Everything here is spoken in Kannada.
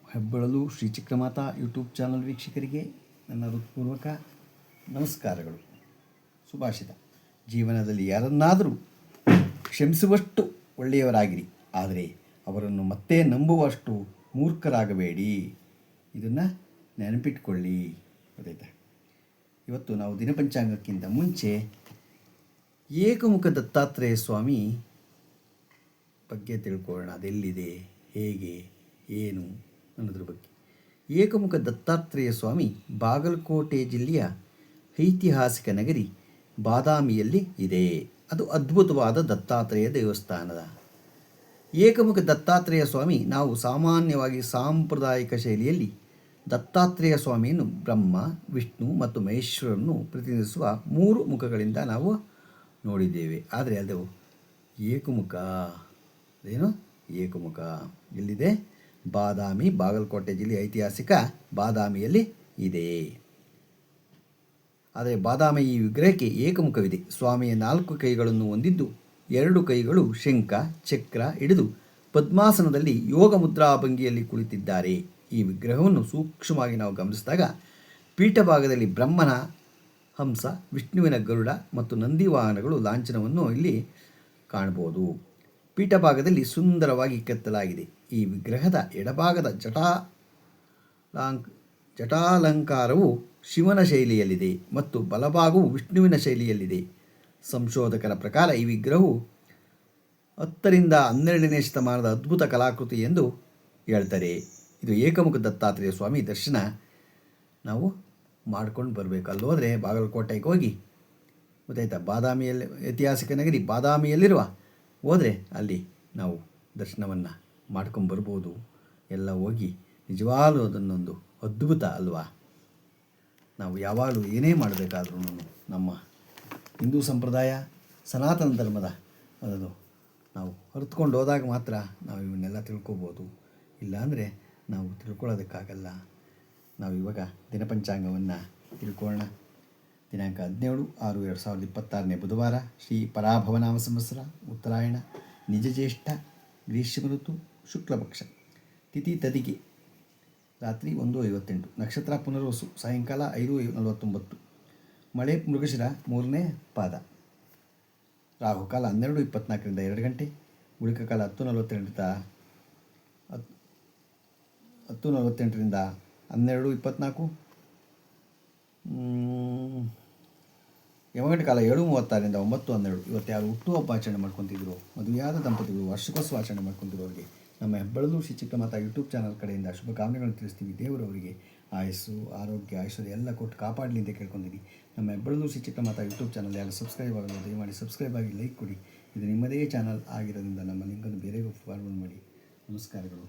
ಹೆಬ್ಬಳಲು ಶ್ರೀ ಚಿಕ್ಕಮಾತಾ ಯೂಟ್ಯೂಬ್ ಚಾನಲ್ ವೀಕ್ಷಕರಿಗೆ ನನ್ನ ಹೃತ್ಪೂರ್ವಕ ನಮಸ್ಕಾರಗಳು. ಸುಭಾಷಿತ: ಜೀವನದಲ್ಲಿ ಯಾರನ್ನಾದರೂ ಕ್ಷಮಿಸುವಷ್ಟು ಒಳ್ಳೆಯವರಾಗಿರಿ, ಆದರೆ ಅವರನ್ನು ಮತ್ತೆ ನಂಬುವಷ್ಟು ಮೂರ್ಖರಾಗಬೇಡಿ. ಇದನ್ನು ನೆನಪಿಟ್ಕೊಳ್ಳಿ. ಗೊತ್ತಾಯ್ತಾ? ಇವತ್ತು ನಾವು ದಿನಪಂಚಾಂಗಕ್ಕಿಂತ ಮುಂಚೆ ಏಕಮುಖ ದತ್ತಾತ್ರೇಯ ಸ್ವಾಮಿ ಬಗ್ಗೆ ತಿಳ್ಕೊಳ್ಳೋಣ. ಅದೆಲ್ಲಿದೆ, ಹೇಗೆ, ಏನು ಅನ್ನೋದ್ರ ಬಗ್ಗೆ. ಏಕಮುಖ ದತ್ತಾತ್ರೇಯ ಸ್ವಾಮಿ ಬಾಗಲಕೋಟೆ ಜಿಲ್ಲೆಯ ಐತಿಹಾಸಿಕ ನಗರಿ ಬಾದಾಮಿಯಲ್ಲಿ ಇದೆ. ಅದು ಅದ್ಭುತವಾದ ದತ್ತಾತ್ರೇಯ ದೇವಸ್ಥಾನದ. ಏಕಮುಖ ದತ್ತಾತ್ರೇಯ ಸ್ವಾಮಿ, ನಾವು ಸಾಮಾನ್ಯವಾಗಿ ಸಾಂಪ್ರದಾಯಿಕ ಶೈಲಿಯಲ್ಲಿ ದತ್ತಾತ್ರೇಯ ಸ್ವಾಮಿಯನ್ನು ಬ್ರಹ್ಮ, ವಿಷ್ಣು ಮತ್ತು ಮಹೇಶ್ವರನ್ನು ಪ್ರತಿನಿಧಿಸುವ 3 ಮುಖಗಳಿಂದ ನಾವು ನೋಡಿದ್ದೇವೆ. ಆದರೆ ಅದು ಏಕಮುಖ. ಅದೇನು ಏಕಮುಖ ಎಲ್ಲಿದೆ? ಬಾದಾಮಿ, ಬಾಗಲಕೋಟೆ ಜಿಲ್ಲೆ ಐತಿಹಾಸಿಕ ಬಾದಾಮಿಯಲ್ಲಿ ಇದೆ. ಆದರೆ ಬಾದಾಮಿ ಈ ವಿಗ್ರಹಕ್ಕೆ ಏಕಮುಖವಿದೆ. ಸ್ವಾಮಿಯ 4 ಕೈಗಳನ್ನು ಹೊಂದಿದ್ದು 2 ಕೈಗಳು ಶಂಖ ಚಕ್ರ ಹಿಡಿದು ಪದ್ಮಾಸನದಲ್ಲಿ ಯೋಗ ಮುದ್ರಾ ಭಂಗಿಯಲ್ಲಿ ಕುಳಿತಿದ್ದಾರೆ. ಈ ವಿಗ್ರಹವನ್ನು ಸೂಕ್ಷ್ಮವಾಗಿ ನಾವು ಗಮನಿಸಿದಾಗ ಪೀಠಭಾಗದಲ್ಲಿ ಬ್ರಹ್ಮನ ಹಂಸ, ವಿಷ್ಣುವಿನ ಗರುಡ ಮತ್ತು ನಂದಿ ವಾಹನಗಳು ಲಾಂಛನವನ್ನು ಇಲ್ಲಿ ಕಾಣಬಹುದು. ಪೀಠಭಾಗದಲ್ಲಿ ಸುಂದರವಾಗಿ ಕೆತ್ತಲಾಗಿದೆ. ಈ ವಿಗ್ರಹದ ಎಡಭಾಗದ ಜಟಾಲಂಕಾರವು ಶಿವನ ಶೈಲಿಯಲ್ಲಿದೆ ಮತ್ತು ಬಲಭಾಗವು ವಿಷ್ಣುವಿನ ಶೈಲಿಯಲ್ಲಿದೆ. ಸಂಶೋಧಕರ ಪ್ರಕಾರ ಈ ವಿಗ್ರಹವು 10 ರಿಂದ 12ನೇ ಶತಮಾನದ ಅದ್ಭುತ ಕಲಾಕೃತಿ ಎಂದು ಹೇಳ್ತಾರೆ. ಇದು ಏಕಮುಖ ದತ್ತಾತ್ರೇಯ ಸ್ವಾಮಿ ದರ್ಶನ ನಾವು ಮಾಡ್ಕೊಂಡು ಬರಬೇಕು. ಅಲ್ಲಿ ಹೋದರೆ ಬಾಗಲಕೋಟೆಗೆ ಹೋಗಿ, ಗೊತ್ತಾಯ್ತಾ, ಬಾದಾಮಿಯಲ್ಲಿ ಐತಿಹಾಸಿಕ ನಗರಿ ಬಾದಾಮಿಯಲ್ಲಿರುವ ಹೋದರೆ ಅಲ್ಲಿ ನಾವು ದರ್ಶನವನ್ನು ಮಾಡ್ಕೊಂಡು ಬರ್ಬೋದು. ಎಲ್ಲ ಹೋಗಿ ನಿಜವಾಗ್ಲೂ ಅದನ್ನೊಂದು ಅದ್ಭುತ ಅಲ್ವಾ? ನಾವು ಯಾವಾಗಲೂ ಏನೇ ಮಾಡಬೇಕಾದ್ರೂ ನಮ್ಮ ಹಿಂದೂ ಸಂಪ್ರದಾಯ ಸನಾತನ ಧರ್ಮದ ಅದು ನಾವು ಅರಿತುಕೊಂಡು ಹೋದಾಗ ಮಾತ್ರ ನಾವು ಇವನ್ನೆಲ್ಲ ತಿಳ್ಕೊಬೋದು. ಇಲ್ಲಾಂದರೆ ನಾವು ತಿಳ್ಕೊಳ್ಳೋದಕ್ಕಾಗಲ್ಲ. ನಾವು ಇವಾಗ ದಿನಪಂಚಾಂಗವನ್ನು ತಿಳ್ಕೊಳ್ಳೋಣ. ದಿನಾಂಕ 17/6/2026 ಬುಧವಾರ, ಶ್ರೀ ಪರಾಭವನಾಮ ಸಂವತ್ಸರ, ಉತ್ತರಾಯಣ, ನಿಜ ಜ್ಯೇಷ್ಠ, ಗ್ರೀಷ್ಮ ಋತು, ಶುಕ್ಲಪಕ್ಷ, ತಿಥಿ ತದಿಗೆ, ರಾತ್ರಿ 1:58, ನಕ್ಷತ್ರ ಪುನರ್ವಸು, ಸಾಯಂಕಾಲ 5:49, ಮಳೆ ಮೃಗಶಿರ 3ನೇ ಪಾದ, ರಾಹುಕಾಲ 12:24 2 ಗಂಟೆ, ಉಳಿಕ ಕಾಲ 10:48 12:24, ಯಮಗಂಟೆ ಕಾಲ 7:36 9:12. ಇವತ್ತು ಯಾರು ಹುಟ್ಟುಹಬ್ಬ ಆಚರಣೆ ಮಾಡ್ಕೊತಿದ್ರು, ಮದುವೆಯಾದ ದಂಪತಿಗಳು ವಾರ್ಷಿಕೋತ್ಸವ ಆಚರಣೆ ಮಾಡ್ಕೊತಿರೋರಿಗೆ ನಮ್ಮ ಹೆಬ್ಬಳಲು ಶ್ರೀ ಚಿಕ್ಕಮಾತಾ ಯೂಟ್ಯೂಬ್ ಚಾನಲ್ ಕಡೆಯಿಂದ ಶುಭಕಾಮನೆಗಳನ್ನು ತಿಳಿಸ್ತೀವಿ. ದೇವರವರಿಗೆ ಆಯಸ್ಸು, ಆರೋಗ್ಯ, ಐಶ್ವರ್ಯ ಎಲ್ಲ ಕೊಟ್ಟು ಕಾಪಾಡಲಿ ಅಂತ ಕೇಳ್ಕೊಂಡಿದ್ದೀವಿ. ನಮ್ಮ ಹೆಬ್ಬಳಲು ಶ್ರೀ ಚಿಕ್ಕಮಾತಾ ಯೂಟ್ಯೂಬ್ ಚಾನಲ್ ಯಾರು ಸಬ್ಸ್ಕ್ರೈಬ್ ಆಗಲ್ಲ, ದಯಮಾಡಿ ಸಬ್ಸ್ಕ್ರೈಬ್ ಆಗಿ ಲೈಕ್ ಕೊಡಿ. ಇದು ನಿಮ್ಮದೇ ಚಾನಲ್ ಆಗಿರೋದ್ರಿಂದ ನಮ್ಮ ಲಿಂಕನ್ನು ಬೇರೆಗೂ ಫಾರ್ವರ್ಡ್ ಮಾಡಿ. ನಮಸ್ಕಾರಗಳು.